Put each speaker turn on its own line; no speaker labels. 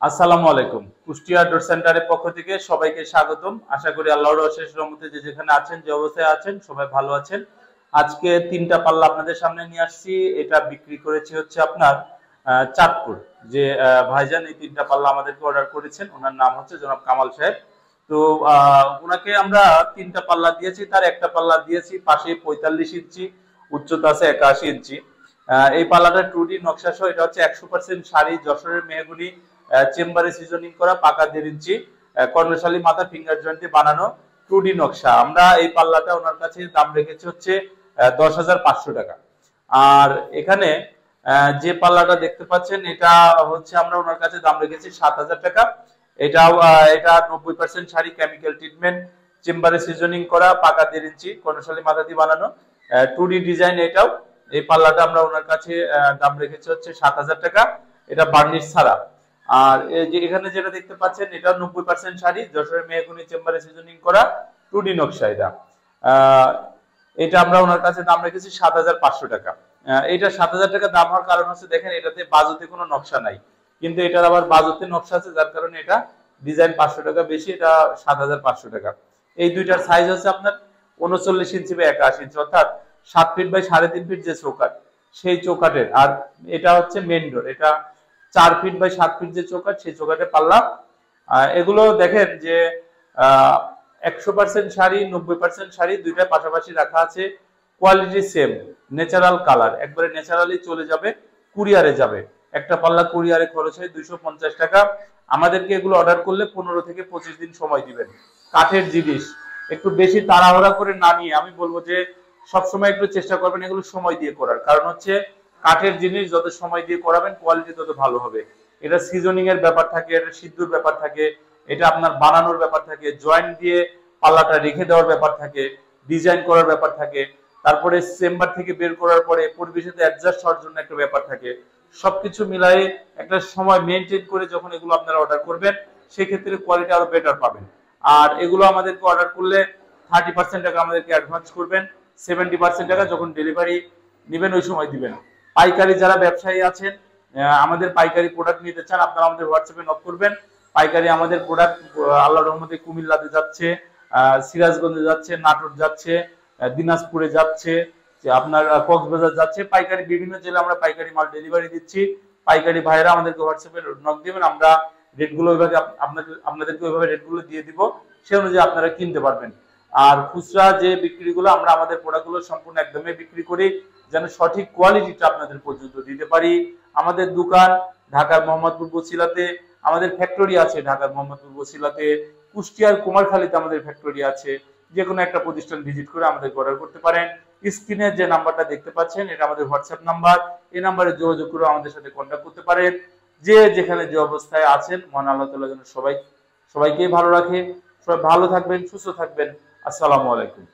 আসসালামু আলাইকুম। কুষ্টিয়া ডোর সেন্টারের পক্ষ থেকে সবাইকে স্বাগতম। আশা করি আল্লাহর অশেষ রহমতে যে যেখানে আছেন, যে অবস্থায় আছেন, সবাই ভালো আছেন। আজকে 3টা পাল্লা আপনাদের সামনে নিয়ে আসছি। এটা বিক্রি করেছি হচ্ছে আপনার চাঁদপুর। যে ভাইজান এই 3টা পাল্লা আমাদেরকে অর্ডার করেছেন, ওনার নাম হচ্ছে জনাব কামাল সাহেব। তো ওনাকে আমরা 3টা পাল্লা দিয়েছি, তার একটা পাল্লা দিয়েছি পাশে 45 ইঞ্চি, উচ্চতা আছে 81 ইঞ্চি। এই পাল্লাটা 2D নকশা সহ, এটা হচ্ছে 100% শাড়ি, যশোরের মেহগুনি চেম্বারে সিজনিং করা, পাকা 1.5 ইঞ্চি, কর্ণশালী মাথা ফিঙ্গার জয়েন্টে বানানো 2D নকশা। আমরা এই পাল্লাটা ওনার কাছে দাম রেখেছি হচ্ছে 10,500 টাকা। আর এখানে যে পাল্লাটা দেখতে পাচ্ছেন, এটা হচ্ছে আমরা ওনার কাছে দাম রেখেছি 7,000 টাকা। এটাও এটা 90% শাড়ি, কেমিক্যাল ট্রিটমেন্ট, চেম্বারে সিজনিং করা, পাকা 1.5 ইঞ্চি, কর্ণশালী মাথা দিয়ে বানানো 2D ডিজাইন। এটাও এই পাল্লাটা আমরা ওনার কাছে দাম রেখেছি হচ্ছে 7,000 টাকা। এটা বার্নিশ ছাড়া। আর এই যে এখানে যেটা দেখতে পাচ্ছেন, এটা 90% শাড়ি, যশোরের মেহগুনি চেম্বারে সিজনিং করা 2D নকশা। এটা আমরা ওনার কাছে দাম রেখেছি 7,500 টাকা। এটা 7,000 টাকা দাম হওয়ার কারণ হচ্ছে, দেখেন এটাতে বাজুতে কোনো নকশা নাই, কিন্তু এটার আবার বাজুতে নকশা আছে, যার কারণে এটা ডিজাইন 500 টাকা বেশি, এটা 7,500 টাকা। এই দুইটার সাইজ হচ্ছে আপনার 39 ইঞ্চি বা 81 ইঞ্চি, অর্থাৎ 7 ফিট বাই 3.5 ফিট যে চৌকাট, সেই চৌকাটের। আর এটা হচ্ছে মেন ডোর, এটা 4 ফিট বাই 7 ফিট যে চৌকাট, সেই চৌকাটে পাল্লা। এগুলো দেখেন যে 100% শাড়ি, 90% শাড়ি, দুইটা পাশাপাশি রাখা আছে। কোয়ালিটি সেম, ন্যাচারাল কালার, একবারে ন্যাচারালি চলে যাবে, কুরিয়ারে যাবে। একটা পাল্লা কুরিয়ারে খরচ হয় 250 টাকা। আমাদেরকে এগুলো অর্ডার করলে 15 থেকে 25 দিন সময় দিবেন। কাঠের জিনিস, একটু বেশি তাড়াহুড়া করে না নিয়ে, আমি বলবো যে সবসময় একটু চেষ্টা করবেন এগুলো সময় দিয়ে করার। কারণ হচ্ছে কাঠের জিনিস যত সময় দিয়ে করাবেন, কোয়ালিটি তত ভালো হবে। এটা সিজনিং এর ব্যাপার থাকে, এটা সিদ্ধুর ব্যাপার থাকে, এটা আপনার বানানোর ব্যাপার থাকে, জয়েন্ট দিয়ে পাল্লাটা রেখে দেওয়ার ব্যাপার থাকে, ডিজাইন করার ব্যাপার থাকে, তারপরে চেম্বার থেকে বের করার পরে পরিবেশে অ্যাডজাস্ট হওয়ার জন্য একটা ব্যাপার থাকে। সবকিছু মিলাই একটা সময় মেনটেন করে যখন এগুলো আপনারা অর্ডার করবেন, সেক্ষেত্রে কোয়ালিটি আরো বেটার পাবেন। আর এগুলো আমাদেরকে অর্ডার করলে 30% টাকা আমাদেরকে অ্যাডভান্স করবেন, 70% টাকা যখন ডেলিভারি নেবেন ওই সময় দিবেন। পাইকারি যারা ব্যবসায়ী আছেন, আমাদের পাইকারি প্রোডাক্ট নিতে চান, আপনারা আমাদের হোয়াটসঅ্যাপে নক করবেন। পাইকারি আমাদের প্রোডাক্ট আল্লাহর রহমতে কুমিল্লাতে যাচ্ছে, সিরাজগঞ্জে যাচ্ছে, নাটোর যাচ্ছে, দিনাজপুরে যাচ্ছে, যে আপনার কক্সবাজার যাচ্ছে। পাইকারি বিভিন্ন জেলায় আমরা পাইকারি মাল ডেলিভারি দিচ্ছি। পাইকারি ভাইরা আমাদেরকে হোয়াটসঅ্যাপে নক দিবেন, আমরা রেটগুলো ওইভাবে আপনাদেরকে ওইভাবে রেটগুলো দিয়ে দিব, সে অনুযায়ী আপনারা কিনতে পারবেন। আর খুচরা যে বিক্রিগুলো, আমরা আমাদের প্রোডাক্টগুলো সম্পূর্ণ একদমই বিক্রি করি, যেন সঠিক কোয়ালিটিটা আপনাদের পর্যন্ত দিতে পারি। আমাদের দোকান ঢাকার মোহাম্মদপুর বছিলাতে, আমাদের ফ্যাক্টরি আছে ঢাকার মোহাম্মদপুর বছিলাতে, কুষ্টিয়ার কুমারখালীতে আমাদের ফ্যাক্টরি আছে। যে কোনো একটা প্রতিষ্ঠান ভিজিট করে আমাদের অর্ডার করতে পারেন। স্ক্রিনে যে নাম্বারটা দেখতে পাচ্ছেন, এটা আমাদের হোয়াটসঅ্যাপ নাম্বার। এই নাম্বারে যোগাযোগ করে আমাদের সাথে কন্ট্যাক্ট করতে পারেন। যে যেখানে যে অবস্থায় আছেন, মহান আল্লাহ তাআলা যেন সবাইকে ভালো রাখে। সবাই ভালো থাকবেন, সুস্থ থাকবেন। আসসালামু আলাইকুম।